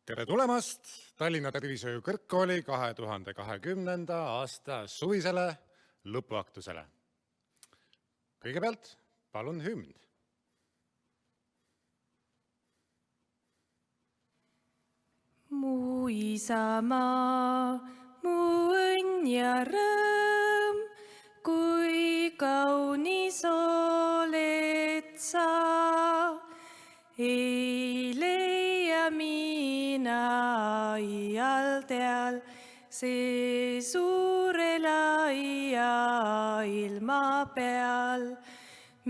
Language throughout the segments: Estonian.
Tere tulemast Tallinna Tervishoiu Kõrgkooli 2020. aasta suvisele lõpuaktusele. Kõigepealt palun hümn. Mu isamaa, mu õnn ja rõõm, kui kaunis oled sa. Ei leia mina iial teal see suure laia ilma peal,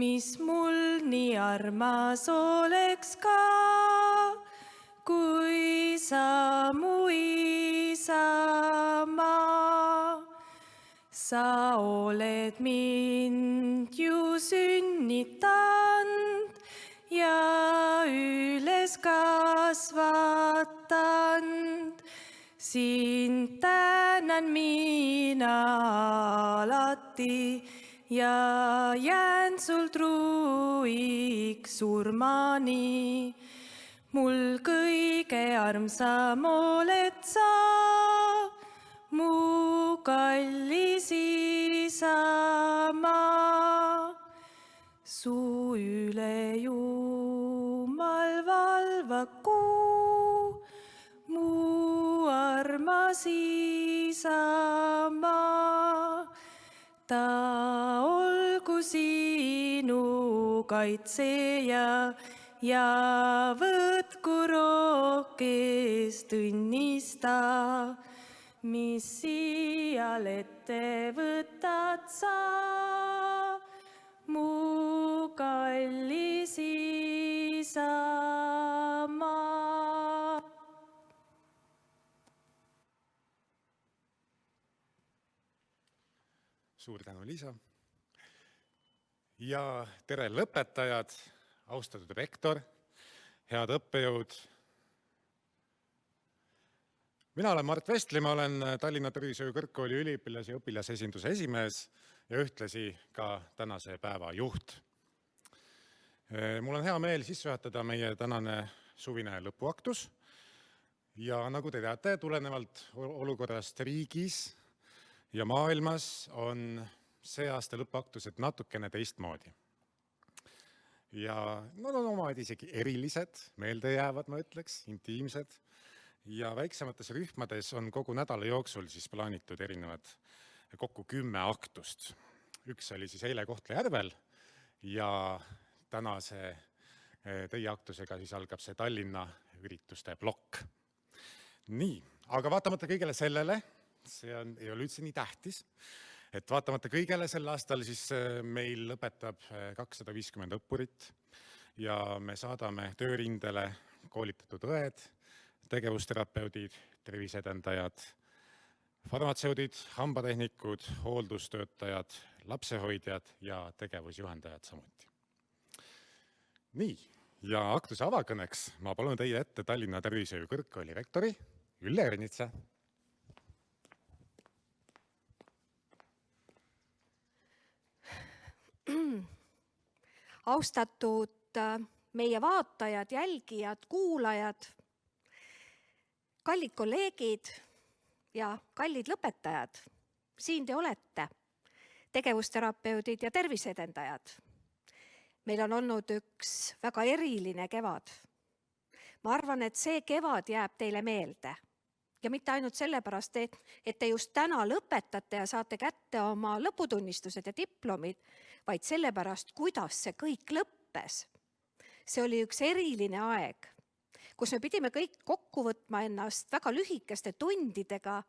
mis mul nii armas oleks ka, kui sa mu isamaa. Sa oled mind ju sünnitanud ja üles kasvatanud. Sind tänan mina alati ja jään sul truiks surmani. Mul kõige armsam oled sa, mu kallis isamaa. Su üle Jumal valvaku, mu armas isamaa. Ta olgu sinu kaitseja ja võtku rohkest õnnista, mis iial ette võtad sa, mu kallis isamaa. Suur tänu, Liisa. Ja tere lõpetajad, austatud rektor, head õppejõud. Mina olen Mart Vestli, ma olen Tallinna Tervishoiu Kõrgkooli üliõpilas- ja õpilasesinduse esimees ja ühtlasi ka tänase päeva juht. Mul on hea meel sissejuhatada meie tänane suvine lõpuaktus. Ja nagu te teate, tulenevalt olukorrast riigis ja maailmas on see aasta lõpuaktused natukene teistmoodi. Ja nad on omamoodi isegi erilised, meeldejäävad, ma ütleks, intiimsed. Ja väiksemates rühmades on kogu nädala jooksul siis plaanitud erinevad kokku 10 aktust. Üks oli siis eile Kohtla-Järvel ja tänase teie aktusega siis algab see Tallinna ürituste plokk. Nii, aga vaatamata kõigele sellele, see ei ole üldse nii tähtis, et vaatamata kõigele sel aastal siis meil lõpetab 250 õppurit ja me saadame töörindele koolitatud õed, tegevusterapeudid, terviseedendajad, farmatseudid, hambatehnikud, hooldustöötajad, lapsehoidjad ja tegevusjuhendajad samuti. Nii, ja aktuse avakõneks ma palun teie ette Tallinna Tervishoiu Kõrgkooli rektori Ülle Ernitsa. Austatud meie vaatajad, jälgijad, kuulajad, kallid kolleegid ja kallid lõpetajad, siin te olete, tegevusterapeudid ja terviseedendajad. Meil on olnud üks väga eriline kevad. Ma arvan, et see kevad jääb teile meelde. Ja mitte ainult sellepärast, et te just täna lõpetate ja saate kätte oma lõputunnistused ja diplomid, vaid sellepärast, kuidas see kõik lõppes. See oli üks eriline aeg, kus me pidime kõik kokku võtma ennast väga lühikeste tundidega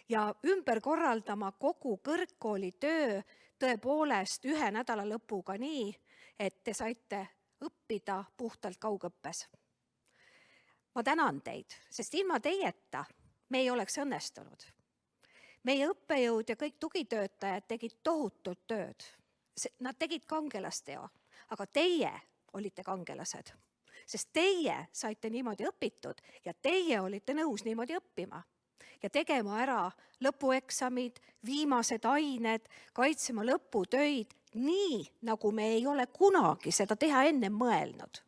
ja ümber korraldama kogu kõrgkooli töö tõepoolest 1 nädala lõpuga nii, et te saite õppida puhtalt kaugõppes. Ma tänan teid, sest ilma teieta me ei oleks õnnestunud. Meie õppejõud ja kõik tugitöötajad tegid tohutut tööd. Nad tegid kangelasteo, aga teie olite kangelased, sest teie saite niimoodi õpitud ja teie olite nõus niimoodi õppima ja tegema ära lõpueksamid, viimased ained, kaitsema lõputöid nii, nagu me ei ole kunagi seda teha enne mõelnud.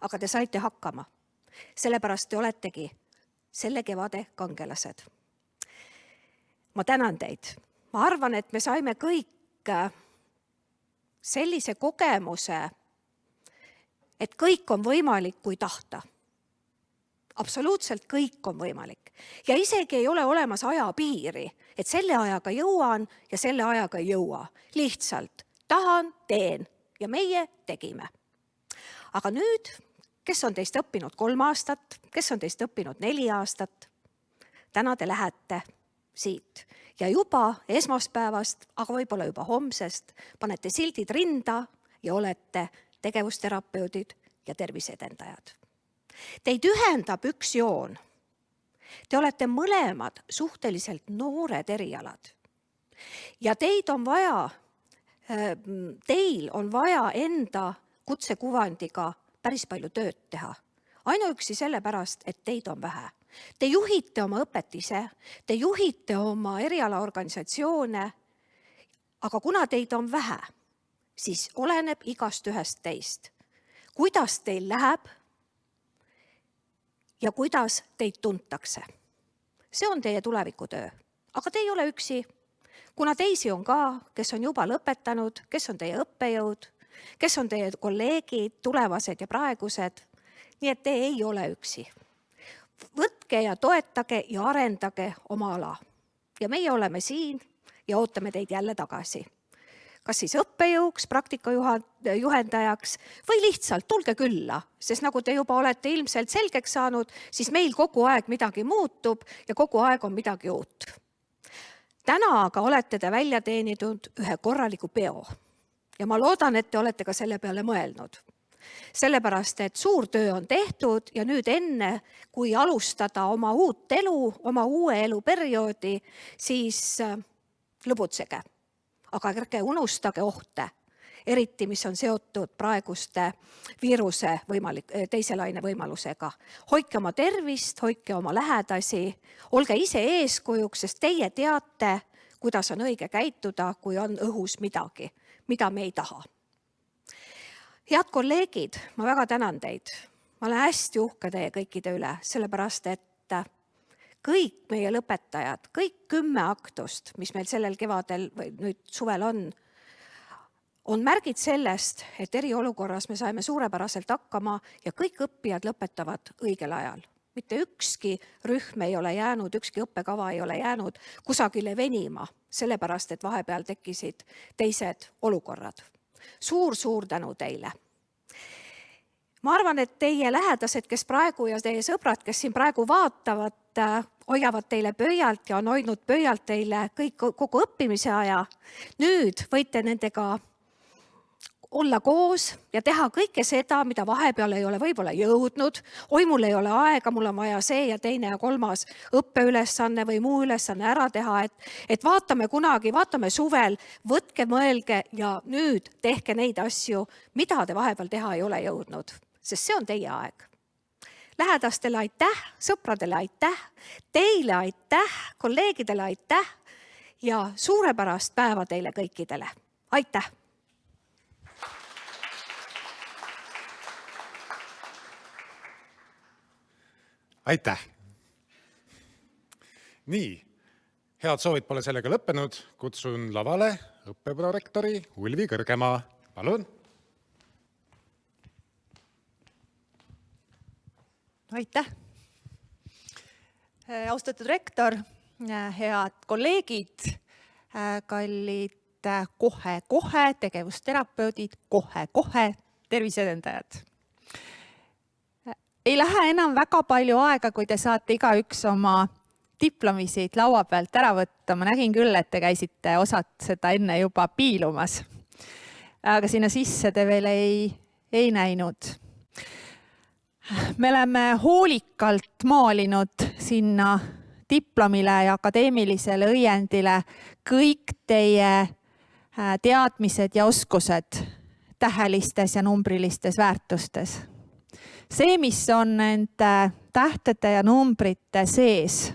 Aga te saite hakkama. Sellepärast te oletegi selle kevade kangelased. Ma tänan teid. Ma arvan, et me saime kõik sellise kogemuse, et kõik on võimalik, kui tahta. Absoluutselt kõik on võimalik. Ja isegi ei ole olemas ajapiiri, et selle ajaga jõuan ja selle ajaga ei jõua. Lihtsalt tahan, teen ja meie tegime. Aga nüüd, kes on teist õppinud 3 aastat, kes on teist õppinud 4 aastat, täna te lähete siit. Ja juba esmaspäevast, aga võib-olla juba homsest, panete sildid rinda ja olete tegevusterapeudid ja terviseedendajad. Teid ühendab üks joon. Te olete mõlemad suhteliselt noored erialad. Ja teil on vaja enda kutsekuvandiga päris palju tööd teha. Ainuüksi sellepärast, et teid on vähe. Te juhite oma õpet ise, te juhite oma erialaorganisatsioone, aga kuna teid on vähe, siis oleneb igast ühest teist. Kuidas teil läheb ja kuidas teid tuntakse. See on teie tulevikutöö. Aga te ei ole üksi, kuna teisi on ka, kes on juba lõpetanud, kes on teie õppejõud, kes on teie kolleegid, tulevased ja praegused. Nii et te ei ole üksi. Võtke ja toetage ja arendage oma ala. Ja meie oleme siin ja ootame teid jälle tagasi. Kas siis õppejõuks, praktikajuhendajaks või lihtsalt tulge külla, sest nagu te juba olete ilmselt selgeks saanud, siis meil kogu aeg midagi muutub ja kogu aeg on midagi uut. Täna aga olete te välja teeninud ühe korraliku peo ja ma loodan, et te olete ka selle peale mõelnud. Sellepärast, et suur töö on tehtud ja nüüd enne, kui alustada oma uut elu, oma uue eluperioodi, siis lõbutsege. Aga ärge unustage ohte, eriti mis on seotud praeguste viiruse teise laine võimalusega. Hoidke oma tervist, hoidke oma lähedasi, olge ise eeskujuks, sest teie teate, kuidas on õige käituda, kui on õhus midagi, mida me ei taha. Head kolleegid, ma väga tänan teid. Ma olen hästi uhke teie kõikide üle, sellepärast et kõik meie lõpetajad, kõik 10 aktust, mis meil sellel kevadel või nüüd suvel on märgid sellest, et eriolukorras me saime suurepäraselt hakkama ja kõik õppijad lõpetavad õigel ajal. Mitte ükski rühm ei ole jäänud, ükski õppekava ei ole jäänud kusagile venima, sellepärast et vahepeal tekkisid teised olukorrad. Suur tänu teile. Ma arvan, et teie lähedased, kes praegu ja teie sõbrad, kes siin praegu vaatavad, hoiavad teile pöialt ja on hoidnud pöialt teile kogu õppimise aja. Nüüd võite nendega olla koos ja teha kõike seda, mida vahepeal ei ole võib-olla jõudnud. Oi, mul ei ole aega, mul on vaja see ja teine ja 3. õppeülesanne või muu ülesanne ära teha. Et vaatame kunagi, vaatame suvel, võtke, mõelge ja nüüd tehke neid asju, mida te vahepeal teha ei ole jõudnud. Sest see on teie aeg. Lähedastele aitäh, sõpradele aitäh, teile aitäh, kolleegidele aitäh ja suurepärast päeva teile kõikidele. Aitäh! Aitäh! Nii, head soovid pole sellega lõppenud. Kutsun lavale õppeprorektori Ulvi Kõrgemaa. Palun! Aitäh! Austatud rektor, head kolleegid, kallid kohe tegevusterapeudid, kohe terviseedendajad. Ei lähe enam väga palju aega, kui te saate igaüks oma diplomisid laua pealt ära võtta. Ma nägin küll, et te käisite osad seda enne juba piilumas. Aga sinna sisse te veel ei näinud. Me oleme hoolikalt maalinud sinna diplomile ja akadeemilisele õiendile kõik teie teadmised ja oskused tähelistes ja numbrilistes väärtustes. See, mis on nende tähtede ja numbrite sees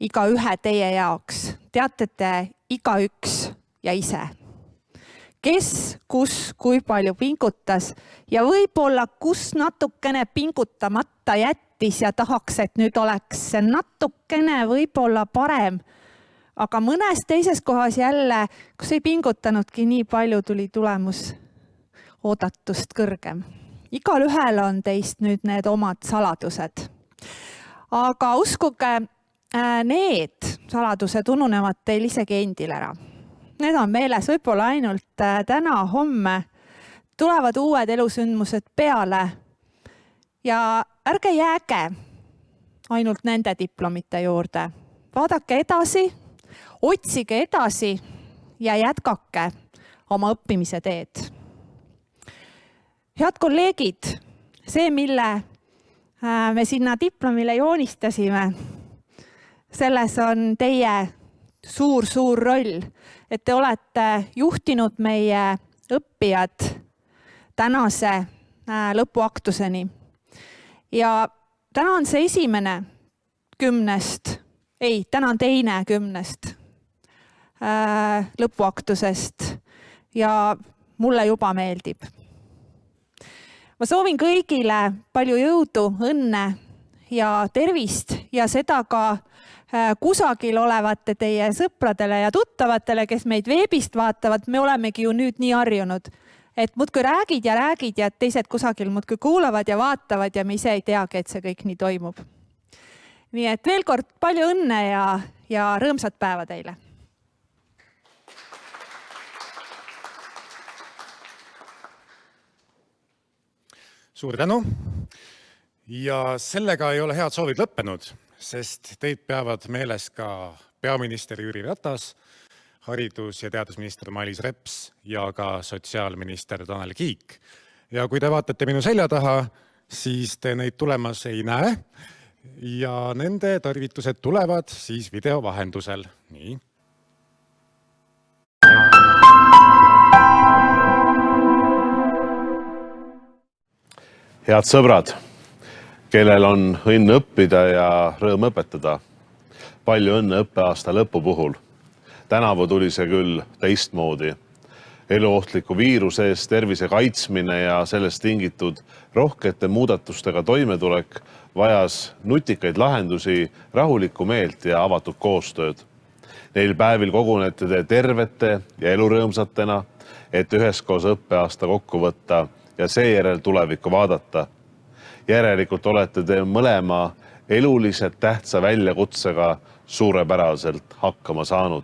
iga ühe teie jaoks, teate te igaüks ja ise. Kes, kus, kui palju pingutas ja võib-olla kus natukene pingutamata jätta tähtis ja tahaks, et nüüd oleks natukene võib-olla parem. Aga mõnes teises kohas jälle, kus ei pingutanudki nii palju, tuli tulemus oodatust kõrgem. Igal ühel on teist nüüd need omad saladused. Aga uskuge, need saladused ununevad teil isegi endil ära. Need on meeles võib-olla ainult täna, homme. Tulevad uued elusündmused peale ja ärge jääge ainult nende diplomite juurde. Vaadake edasi, otsige edasi ja jätkake oma õppimise teed. Head kolleegid, see, mille me sinna diplomile joonistasime, selles on teie suur roll, et te olete juhtinud meie õppijad tänase lõpuaktuseni. Ja täna on see esimene 10, täna on teine 10 lõpuaktusest ja mulle juba meeldib. Ma soovin kõigile palju jõudu, õnne ja tervist ja seda ka kusagil olevate teie sõpradele ja tuttavatele, kes meid veebist vaatavad. Me olemegi ju nüüd nii harjunud, et muudkui räägid ja teised kusagil muudkui kuulavad ja vaatavad ja me ise ei teagi, et see kõik nii toimub. Nii et veel kord palju õnne ja rõõmsat päeva teile! Suur tänu! Ja sellega ei ole head soovid lõppenud, sest teid peavad meeles ka peaminister Jüri Ratas, haridus- ja teadusminister Mailis Reps ja ka sotsiaalminister Tanel Kiik. Ja kui te vaatate minu selja taha, siis te neid tulemas ei näe ja nende tervitused tulevad siis video vahendusel. Nii. Head sõbrad, kellel on õnn õppida ja rõõm õpetada. Palju õnne õppeaasta lõpu puhul. Tänavu tuli see küll teistmoodi. Eluohtliku viiruse eest tervise kaitsmine ja sellest tingitud rohkete muudatustega toimetulek vajas nutikaid lahendusi, rahulikku meelt ja avatud koostööd. Neil päevil kogunete te tervete ja elurõõmsatena, et üheskoos õppeaasta kokku võtta ja seejärel tulevikku vaadata. Järelikult olete te mõlema eluliselt tähtsa väljakutsega suurepäraselt hakkama saanud.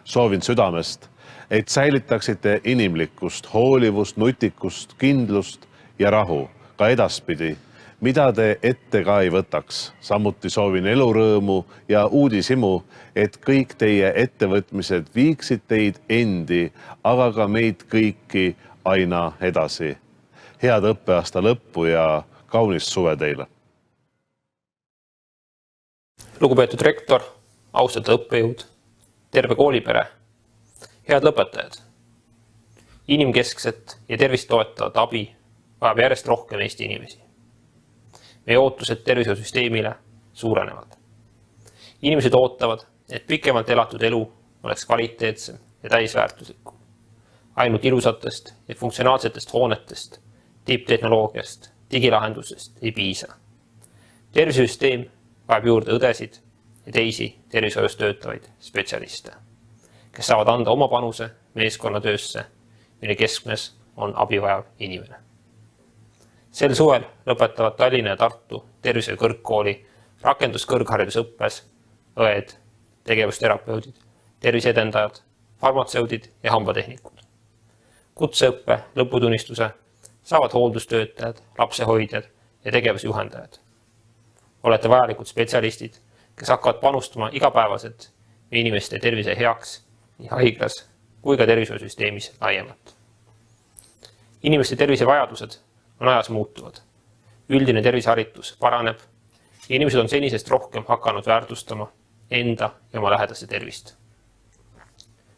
Soovin südamest, et säilitaksite inimlikkust, hoolivust, nutikust, kindlust ja rahu ka edaspidi, mida te ette ka ei võtaks. Samuti soovin elurõõmu ja uudishimu, et kõik teie ettevõtmised viiksid teid endi, aga ka meid kõiki aina edasi. Head õppeaasta lõppu ja kaunist suve teile. Lugupeetud rektor, austatud õppejõud, terve koolipere, head lõpetajad. Inimkeskset ja tervist toetavat abi vajab järjest rohkem Eesti inimesi. Meie ootused tervishoiusüsteemile suurenevad. Inimesed ootavad, et pikemalt elatud elu oleks kvaliteetsem ja täisväärtuslikum. Ainult ilusatest ja funktsionaalsetest hoonetest, tipptehnoloogiast, digilahendusest ei piisa. Tervishoiusüsteem vajab juurde õdesid ja teisi tervishoius töötavaid spetsialiste, kes saavad anda oma panuse meeskonnatöösse, mille keskmes on abivajav inimene. Sel suvel lõpetavad Tallinna ja Tartu tervishoiukõrgkooli rakenduskõrgharidusõppes õed, tegevusterapeudid, terviseedendajad, farmatseudid ja hambatehnikud. Kutseõppe lõputunnistuse saavad hooldustöötajad, lapsehoidjad ja tegevusjuhendajad. Olete vajalikud spetsialistid, kes hakkavad panustama igapäevaselt meie inimeste tervise heaks nii haiglas kui ka tervishoiusüsteemis laiemalt. Inimeste tervisevajadused on ajas muutuvad. Üldine terviseharitus paraneb ja inimesed on senisest rohkem hakanud väärtustama enda ja oma lähedaste tervist.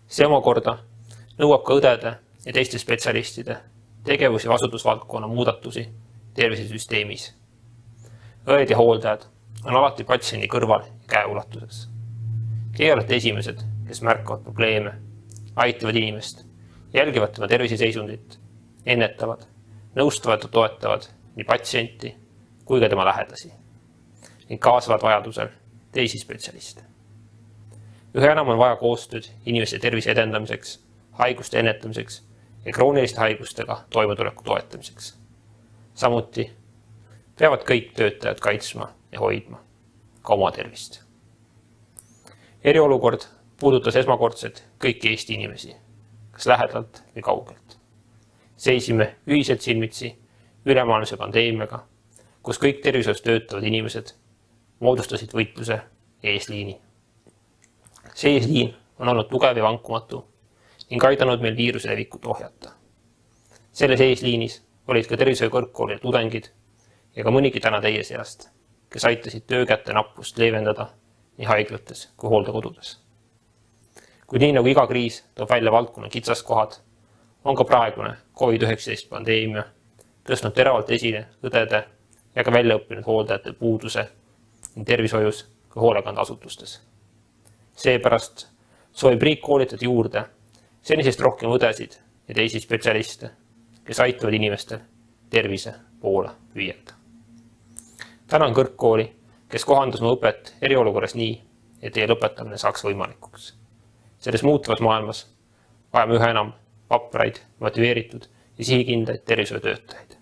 See omakorda nõuab ka õdede ja teiste spetsialistide tegevus- ja vastutusvaldkonna muudatusi tervisesüsteemis. Õed ja hooldajad on alati patsiendi kõrval ja käeulatuses. Teie olete esimesed, kes märkavad probleeme, aitavad inimest, jälgivad tema terviseseisundit, ennetavad, nõustavad ja toetavad nii patsienti kui ka tema lähedasi. ning kaasavad vajadusel teisi spetsialiste. Üha enam on vaja koostööd inimeste tervise edendamiseks, haiguste ennetamiseks ja krooniliste haigustega toimetuleku toetamiseks. Samuti peavad kõik töötajad kaitsma ja hoidma ka oma tervist. Eriolukord puudutas esmakordselt kõiki Eesti inimesi, kas lähedalt või kaugelt. Seisime ühiselt silmitsi ülemaailmse pandeemiaga, kus kõik tervishoius töötavad inimesed moodustasid võitluse eesliini. See eesliin on olnud tugev ja vankumatu ning aidanud meil viiruse levikut ohjata. Selles eesliinis olid ka tervishoiu kõrgkoolide tudengid ja ka mõnigi täna teie seast, kes aitasid töökäte nappust leevendada nii haiglates kui hooldekodudes. Kuid nii nagu iga kriis toob välja valdkonna kitsaskohad, on ka praegune COVID-19 pandeemia tõstnud teravalt esile õdede ja ka väljaõppinud hooldajate puuduse ning tervishoius ka hoolekandeasutustes. Seepärast soovib riik koolitada juurde senisest rohkem õdesid ja teisi spetsialiste, kes aitavad inimestel tervise poole püüelda. Tänan kõrgkooli, kes kohandas mu õpet eriolukorras nii, et teie lõpetamine saaks võimalikuks. Selles muutuvas maailmas vajame üha enam vapraid, motiveeritud ja sihikindlaid tervishoiutöötajaid.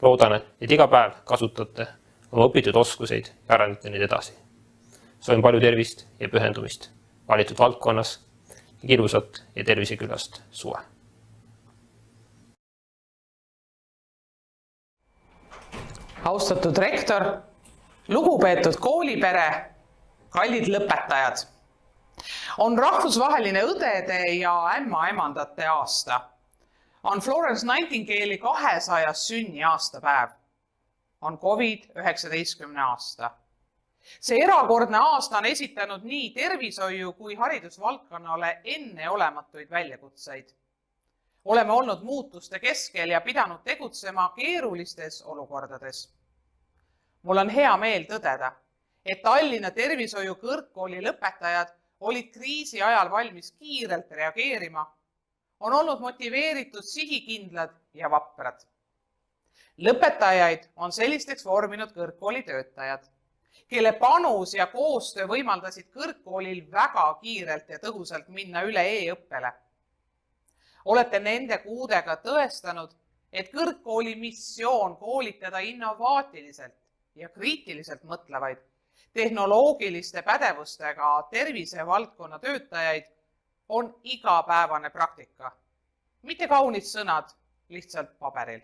Loodan, et iga päev kasutate oma õpitud oskuseid ja arendate neid edasi. Soovin palju tervist ja pühendumist valitud valdkonnas ja ilusat ja tervisekülast suve. Austatud rektor, lugupeetud koolipere, kallid lõpetajad. On rahvusvaheline õdede ja ämmaemandate aasta. On Florence Nightingale'i 200. sünniaastapäev. On COVID-19 aasta. See erakordne aasta on esitanud nii tervishoiu kui haridusvaldkonnale enneolematuid väljakutseid. Oleme olnud muutuste keskel ja pidanud tegutsema keerulistes olukordades. Mul on hea meel tõdeda, et Tallinna Tervishoiu Kõrgkooli lõpetajad olid kriisi ajal valmis kiirelt reageerima, on olnud motiveeritud, sihikindlad ja vaprad. Lõpetajaid on sellisteks vorminud kõrgkooli töötajad, kelle panus ja koostöö võimaldasid kõrgkoolil väga kiirelt ja tõhusalt minna üle e-õppele. Olete nende kuudega tõestanud, et kõrgkooli missioon koolitada innovaatiliselt ja kriitiliselt mõtlevaid, tehnoloogiliste pädevustega tervisevaldkonna töötajaid on igapäevane praktika. Mitte kaunid sõnad, lihtsalt paberil.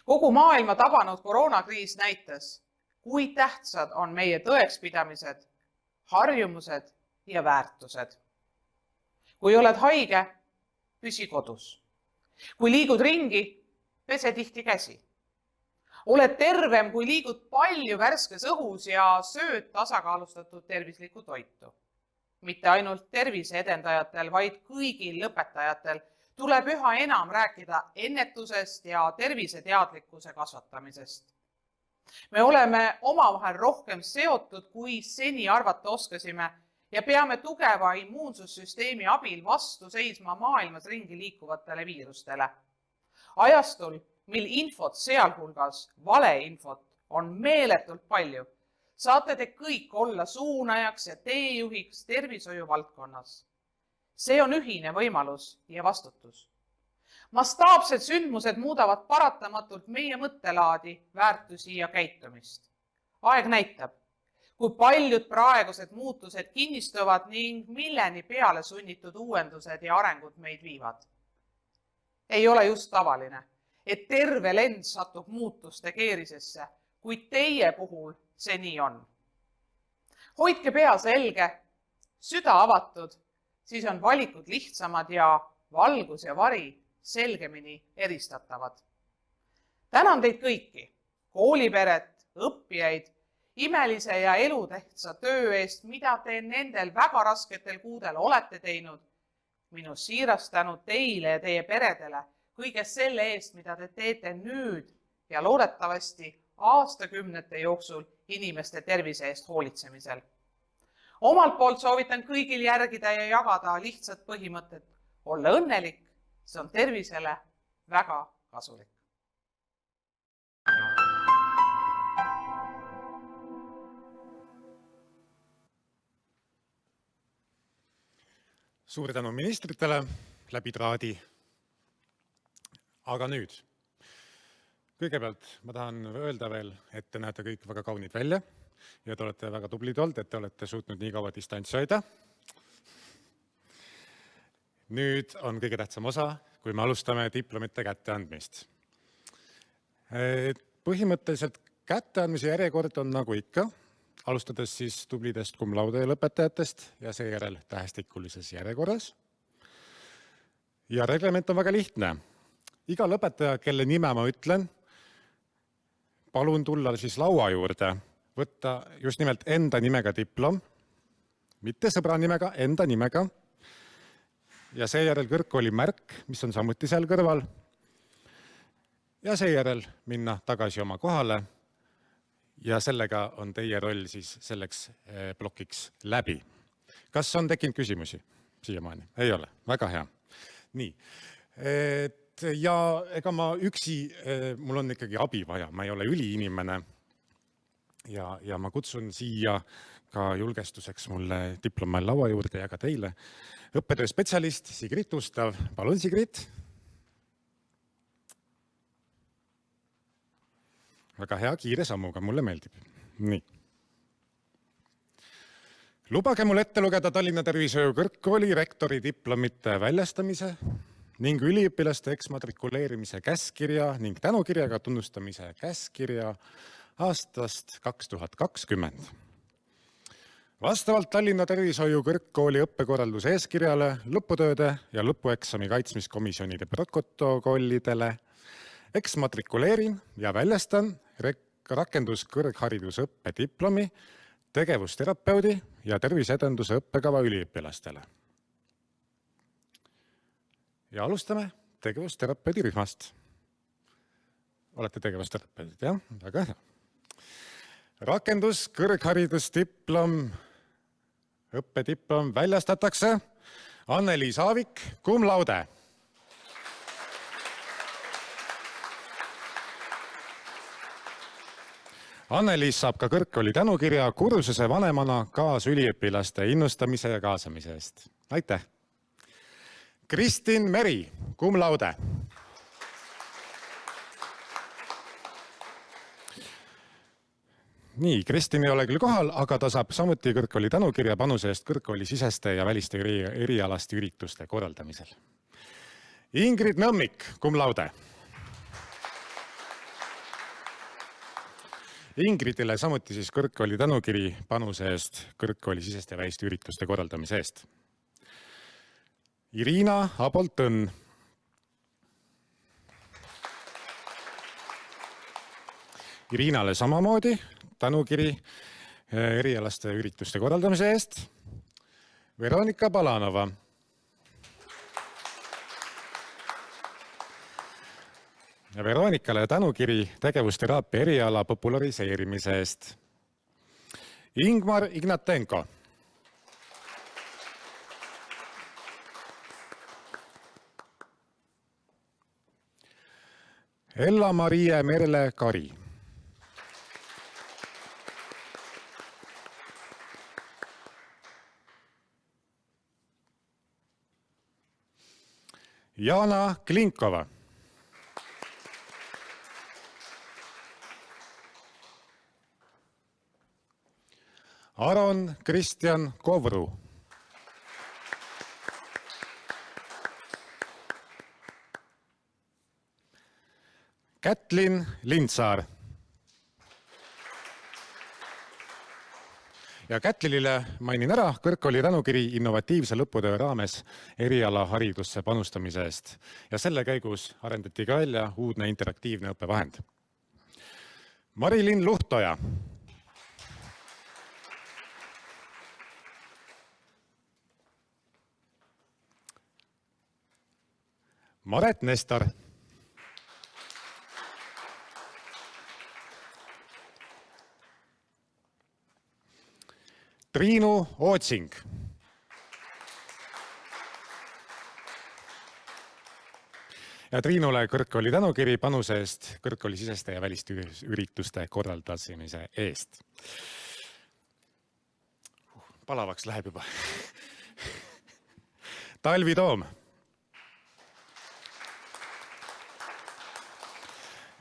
Kogu maailma tabanud koroonakriis näitas, kui tähtsad on meie tõekspidamised, harjumused ja väärtused. Kui oled haige, püsi kodus. Kui liigud ringi, pese tihti käsi. Oled tervem, kui liigud palju värskes õhus ja sööd tasakaalustatud tervislikku toitu. Mitte ainult tervise edendajatel, vaid kõigil lõpetajatel tuleb üha enam rääkida ennetusest ja terviseteadlikkuse kasvatamisest. Me oleme omavahel rohkem seotud, kui seni arvata oskasime ja peame tugeva immuunsussüsteemi abil vastu seisma maailmas ringi liikuvatele viirustele. Ajastul, mil infot, sealhulgas valeinfot, on meeletult palju, saate te kõik olla suunajaks ja teejuhiks tervishoiu valdkonnas. See on ühine võimalus ja vastutus. Mastaapsed sündmused muudavad paratamatult meie mõttelaadi, väärtusi ja käitumist. Aeg näitab, kui paljud praegused muutused kinnistuvad ning milleni peale sunnitud uuendused ja arengud meid viivad. Ei ole just tavaline, et terve lend satub muutuste keerisesse, kuid teie puhul see nii on. Hoidke pea selge, süda avatud, siis on valikud lihtsamad ja valgus ja vari selgemini eristatavad. Tänan teid kõiki, kooliperet, õppijaid, imelise ja elutähtsa töö eest, mida te nendel väga rasketel kuudel olete teinud. Minu siiras tänu teile ja teie peredele kõige selle eest, mida te teete nüüd ja loodetavasti aastakümnete jooksul inimeste tervise eest hoolitsemisel. Omalt poolt soovitan kõigil järgida ja jagada lihtsat põhimõtet. Olla õnnelik, see on tervisele väga kasulik. Suur tänu ministritele läbi traadi. Aga nüüd, kõigepealt ma tahan öelda veel, et te näete kõik väga kaunid välja ja te olete väga tublid olnud, et te olete suutnud nii kaua distantsi hoida. Nüüd on kõige tähtsam osa, kui me alustame diplomite kätteandmist. Põhimõtteliselt kätteandmise järjekord on nagu ikka, alustades siis tublidest cum laude lõpetajatest ja seejärel tähestikulises järjekorras. Ja reglement on väga lihtne. Iga lõpetaja, kelle nime ma ütlen, palun tulla siis laua juurde, võtta just nimelt enda nimega diplom, mitte sõbra nimega, enda nimega, ja seejärel kõrgkooli märk, mis on samuti seal kõrval, ja seejärel minna tagasi oma kohale ja sellega on teie roll siis selleks plokiks läbi. Kas on tekkinud küsimusi siiamaani? Ei ole. Väga hea. Nii. Ja ega ma üksi, mul on ikkagi abi vaja, ma ei ole üliinimene ja ma kutsun siia ka julgestuseks mulle diploma laua juurde ja ka teile õppetöö spetsialist Sigrid Ustav. Palun, Sigrid. Väga hea, kiire sammuga, mulle meeldib. Nii. Lubage mul ette lugeda Tallinna Tervishoiu Kõrgkooli rektori diplomite väljastamise ning üliõpilaste eksmatrikuleerimise käskkirja ning tänukirjaga tunnustamise käskkirja aastast 2020. Vastavalt Tallinna Tervishoiu Kõrgkooli õppekorralduse eeskirjale, lõputööde ja lõpueksami kaitsmiskomisjonide protokollidele eksmatrikuleerin ja väljastan rakenduskõrgharidusõppe diplomi tegevusterapeudi ja terviseedenduse õppekava üliõpilastele. Ja alustame tegevusterapeudi rühmast. Olete tegevusterapeudid, jah? Väga hea. Rakenduskõrgharidusdiplom, õppediplom väljastatakse Anneli Saavik, cum laude. Anneliis saab ka kõrgkooli tänukirja kursuse vanemana kaasüliõpilaste innustamise ja kaasamise eest. Aitäh! Kristin Meri, cum laude. Nii, Kristin ei ole küll kohal, aga ta saab samuti kõrgkooli tänukirja panuse eest kõrgkooli siseste ja väliste erialaste ürituste korraldamisel. Ingrid Nõmmik, cum laude. Ingridile samuti siis kõrgkooli tänukiri panuse eest kõrgkooli siseste ja väliste ürituste korraldamise eest. Irina Abolt-Õnn. Irinale samamoodi tänukiri erialaste ürituste korraldamise eest. Veronika Balanova. Ja Veronikale tänukiri tegevusteraapia eriala populariseerimise eest. Ingmar Ignatenko. Ella-Marie Merle Kari. Jana Klinkova. Aron Kristjan Kovru. Kätlin Lindsaar. Ja Kätlinile mainin ära kõrgkooli tänukiri innovatiivse lõputöö raames eriala haridusse panustamise eest. Ja selle käigus arendati ka välja uudne interaktiivne õppevahend. Marilyn Luhtoja. Maret Nestor. Triinu Ootsing. Ja Triinule kõrgkooli tänukiri panuse eest kõrgkooli siseste ja väliste ürituste korraldamise eest. Palavaks läheb juba. Talvi Toom.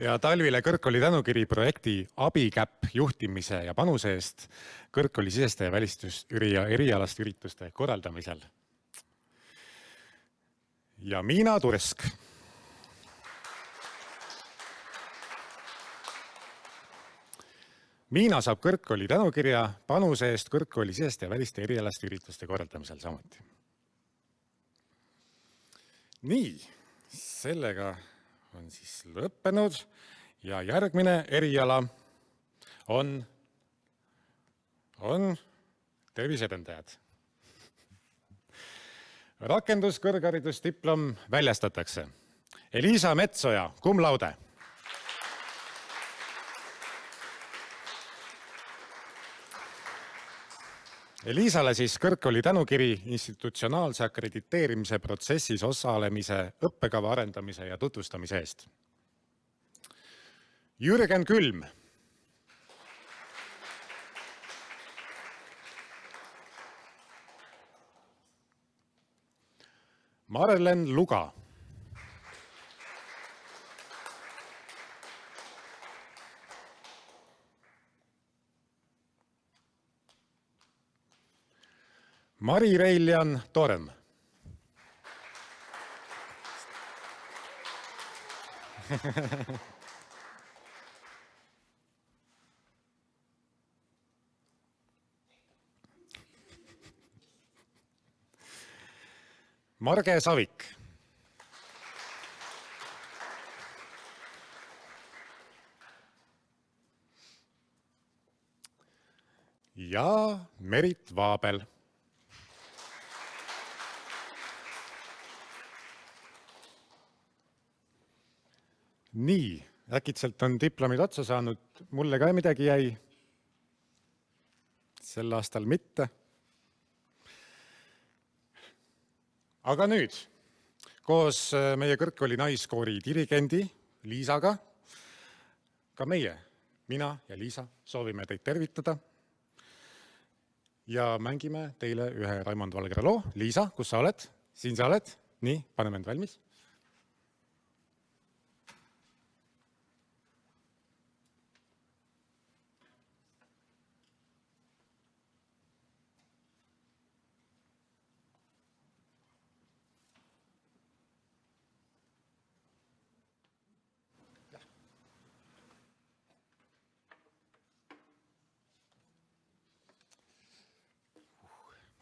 Ja Talvile kõrgkooli tänukiri projekti Abikäpp juhtimise ja panuse eest kõrgkooli siseste ja erialast ürituste korraldamisel. Ja Miina Tursk. Miina saab kõrgkooli tänukirja panuse eest kõrgkooli siseste ja väliste erialast ürituste korraldamisel samuti. Nii, sellega on siis lõppenud ja järgmine eriala on terviseedendajad. Rakenduskõrgharidusdiplom väljastatakse. Elisa Metsoja, cum laude. Elisale siis kõrgkooli tänukiri institutsionaalse akrediteerimise protsessis osalemise õppekava arendamise ja tutvustamise eest. Jürgen Külm. Marlen Luga. Mari-Reiljan Torm. Marge Savik. Ja Merit Vaabel. Nii, äkitselt on diplomid otsa saanud, mulle ka midagi jäi. Sel aastal mitte. Aga nüüd, koos meie kõrgkooli naiskoori dirigendi Liisaga, ka meie, mina ja Liisa, soovime teid tervitada ja mängime teile ühe Raimond Valgre loo. Liisa, kus sa oled? Siin sa oled? Nii, paneme end valmis.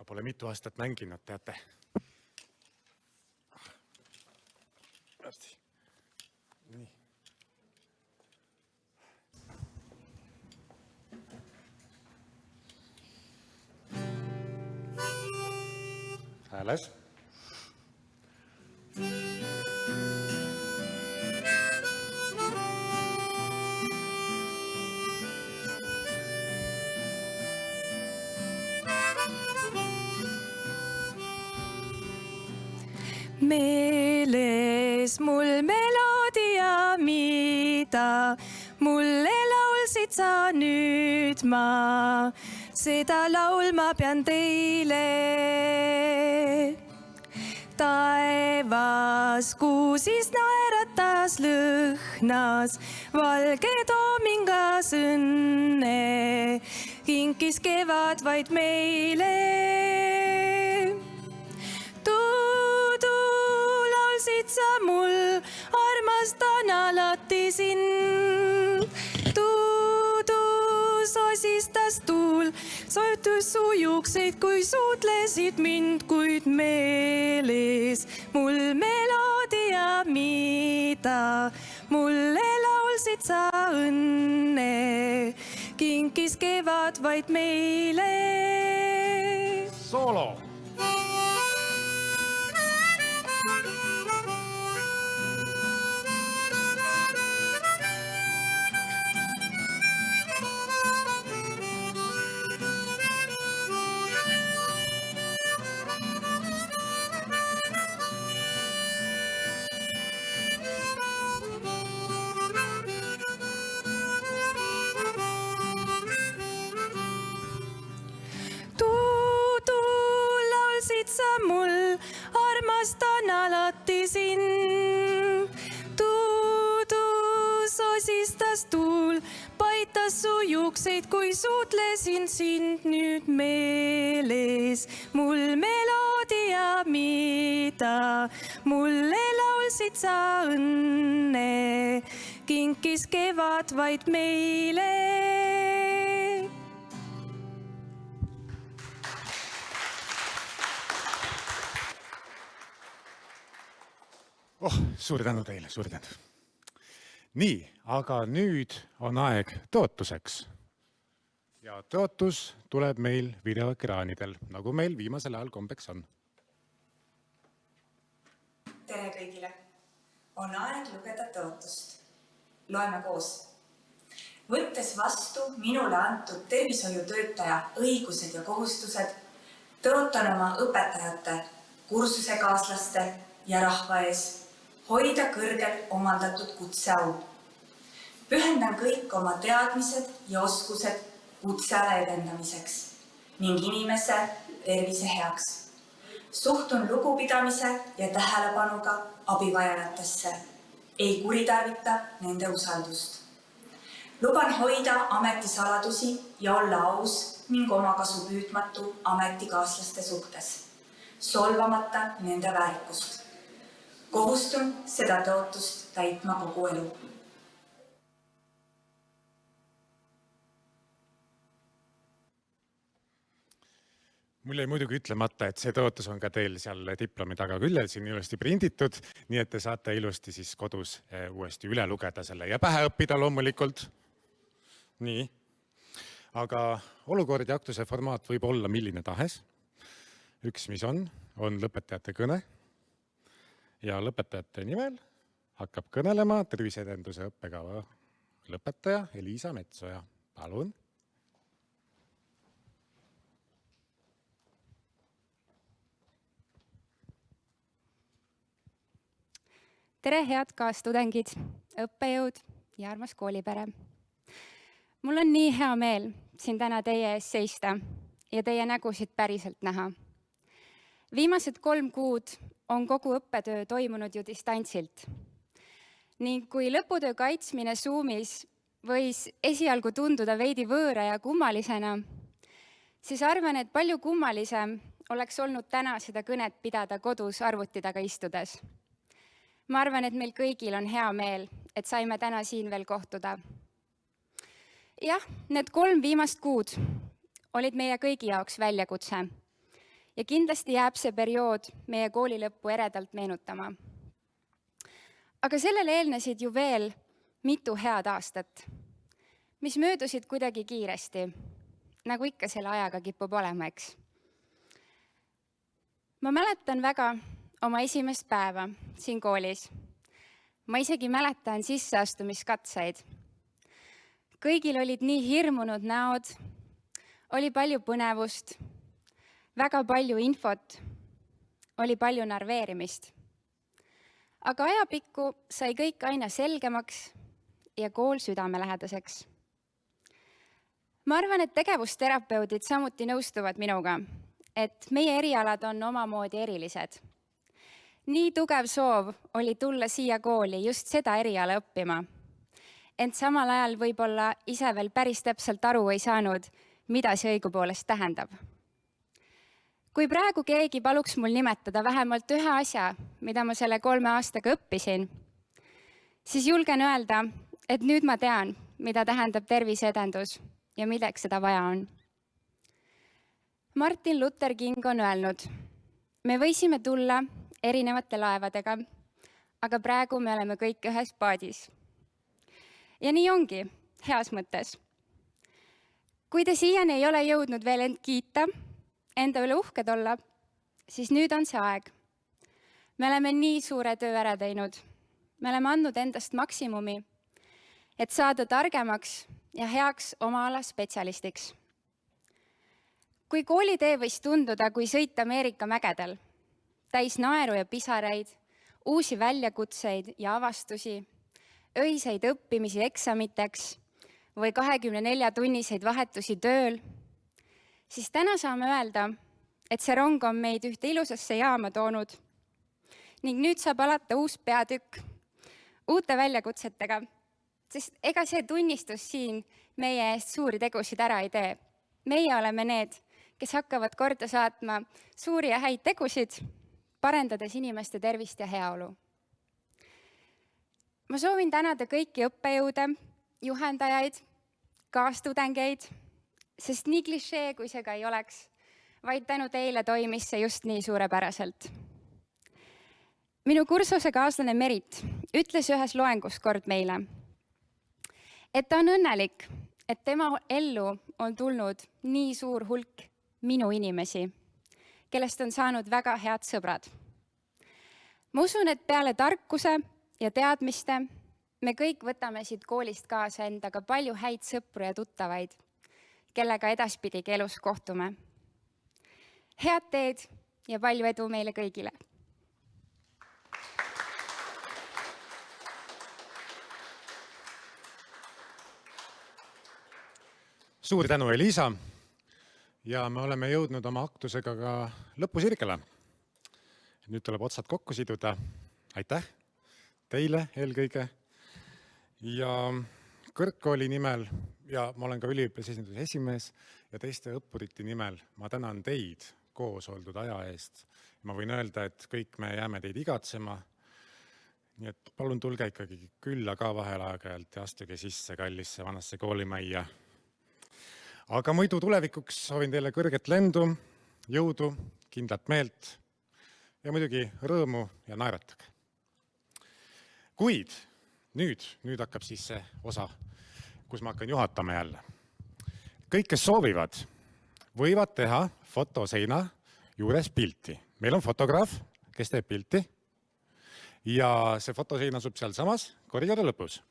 Ma pole mitu aastat mänginud, teate. Nii. Hääles. Meeles mul meloodia, mida mulle laulsid sa nüüd ma. Seda laulma pean teile. Taevas kuusis naeratas lõhnas, valge toomingas õnne, kinkis kevad vaid meile. Sa mul, armastan alati sind. Tuudu sosistas tuul, sojutus su juukseid, kui suutlesid mind, kuid meeles mul meloodia, mida mulle laulsid sa õnne, kinkis kevad vaid meile. Soolo. alati sind. Sosistas tuul, paitas su juukseid, kui suutlesin sind nüüd meeles. Mul meloodia, mida mulle laulsid sa õnne, kinkis kevad vaid meile. Suur tänu teile, suur tänu. Nii, aga nüüd on aeg tõotuseks. Ja tõotus tuleb meil videoekraanidel, nagu meil viimasel ajal kombeks on. Tere kõigile! On aeg lugeda tõotust. Loeme koos. Võttes vastu minule antud tervishoiutöötaja õigused ja kohustused, tõotan oma õpetajate, kursusekaaslaste ja rahva ees hoida kõrgel omandatud kutseau. Pühendan kõik oma teadmised ja oskused kutseala edendamiseks ning inimese tervise heaks. Suhtun lugupidamise ja tähelepanuga abivajajatesse. Ei kuritarvita nende usaldust. Luban hoida ametisaladusi ja olla aus ning omakasu püüdmatu ametikaaslaste suhtes, solvamata nende väärikust. Kohustun seda tõotust täitma kogu elu. Mul jäi muidugi ütlemata, et see tõotus on ka teil seal diplomi taga küljel siin ilusti prinditud, nii et te saate ilusti siis kodus uuesti üle lugeda selle ja pähe õppida loomulikult. Nii, aga olukord ja aktuse formaat võib olla milline tahes. Üks, mis on lõpetajate kõne. Ja lõpetajate nimel hakkab kõnelema terviseedenduse õppekava lõpetaja Elisa Metsoja. Palun. Tere, head kaastudengid, õppejõud ja armas koolipere. Mul on nii hea meel siin täna teie ees seista ja teie nägusid päriselt näha. Viimased 3 kuud on kogu õppetöö toimunud ju distantsilt. Ning kui lõputöö kaitsmine Zoomis võis esialgu tunduda veidi võõra ja kummalisena, siis arvan, et palju kummalisem oleks olnud täna seda kõnet pidada kodus arvuti taga istudes. Ma arvan, et meil kõigil on hea meel, et saime täna siin veel kohtuda. Jah, need 3 viimast kuud olid meie kõigi jaoks väljakutse. Ja kindlasti jääb see periood meie kooli lõppu eredalt meenutama. Aga sellele eelnesid ju veel mitu head aastat, mis möödusid kuidagi kiiresti, nagu ikka selle ajaga kipub olema, eks. Ma mäletan väga oma esimest päeva siin koolis. Ma isegi mäletan sisseastumiskatseid. Kõigil olid nii hirmunud näod, oli palju põnevust, väga palju infot, oli palju narveerimist. Aga ajapikku sai kõik aina selgemaks ja kool südamelähedaseks. Ma arvan, et tegevusterapeudid samuti nõustuvad minuga, et meie erialad on omamoodi erilised. Nii tugev soov oli tulla siia kooli just seda eriala õppima, ent samal ajal võib-olla ise veel päris täpselt aru ei saanud, mida see õigupoolest tähendab. Kui praegu keegi paluks mul nimetada vähemalt ühe asja, mida ma selle 3 aastaga õppisin, siis julgen öelda, et nüüd ma tean, mida tähendab terviseedendus ja milleks seda vaja on. Martin Luther King on öelnud, me võisime tulla erinevate laevadega, aga praegu me oleme kõik ühes paadis. Ja nii ongi, heas mõttes. Kui te siiani ei ole jõudnud veel end kiita, enda üle uhked olla, siis nüüd on see aeg. Me oleme nii suure töö ära teinud. Me oleme andnud endast maksimumi, et saada targemaks ja heaks oma ala spetsialistiks. Kui koolitee võis tunduda, kui sõita Ameerika mägedel, täis naeru ja pisaraid, uusi väljakutseid ja avastusi, öiseid õppimisi eksamiteks või 24-tunniseid vahetusi tööl, siis täna saame öelda, et see rong on meid ühte ilusasse jaama toonud ning nüüd saab alata uus peatükk uute väljakutsetega, sest ega see tunnistus siin meie eest suuri tegusid ära ei tee. Meie oleme need, kes hakkavad korda saatma suuri ja häid tegusid, parendades inimeste tervist ja heaolu. Ma soovin tänada kõiki õppejõude, juhendajaid, kaastudengeid, sest nii klišee, kui see ka ei oleks, vaid tänu teile toimis see just nii suurepäraselt. Minu kursusekaaslane Merit ütles ühes loengus kord meile, et ta on õnnelik, et tema ellu on tulnud nii suur hulk minu inimesi, kellest on saanud väga head sõbrad. Ma usun, et peale tarkuse ja teadmiste me kõik võtame siit koolist kaasa endaga palju häid sõpru ja tuttavaid, kellega edaspidigi elus kohtume. Head teed ja palju edu meile kõigile! Suur tänu, Elisa! Ja me oleme jõudnud oma aktusega ka lõpusirgele. Nüüd tuleb otsad kokku siduda. Aitäh teile eelkõige. Ja kõrgkooli nimel, ja ma olen ka üliõpilasesinduse esimees ja teiste õppurite nimel, ma tänan teid koos oldud aja eest. Ma võin öelda, et kõik me jääme teid igatsema. Nii et palun tulge ikkagi külla ka vahel aeg-ajalt ja astuge sisse kallisse vanasse koolimajja. Aga muidu tulevikuks soovin teile kõrget lendu, jõudu, kindlat meelt ja muidugi rõõmu ja naeratage. Kuid nüüd hakkab siis see osa, kus ma hakkan juhatama jälle. Kõik, kes soovivad, võivad teha fotoseina juures pilti. Meil on fotograaf, kes teeb pilti ja see fotosein asub seal samas koridori lõpus.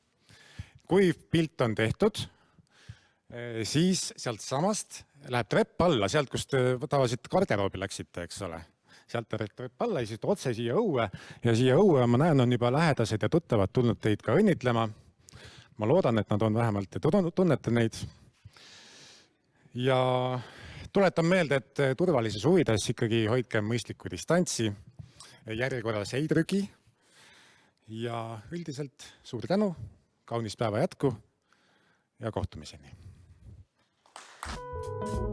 Kui pilt on tehtud, siis sealt samast läheb trepp alla, sealt, kus te tavaliselt garderoobi läksite, eks ole. Sealt trepp alla ja siis otse siia õue ja siia õue ma näen, on juba lähedased ja tuttavad tulnud teid ka õnnitlema. Ma loodan, et nad on vähemalt, et tunnete neid. Ja tuletan meelde, et turvalises huvides ikkagi hoidke mõistlikku distantsi, järjekorras ei trügi ja üldiselt suur tänu, kaunis päeva jätku ja kohtumiseni. Thank you.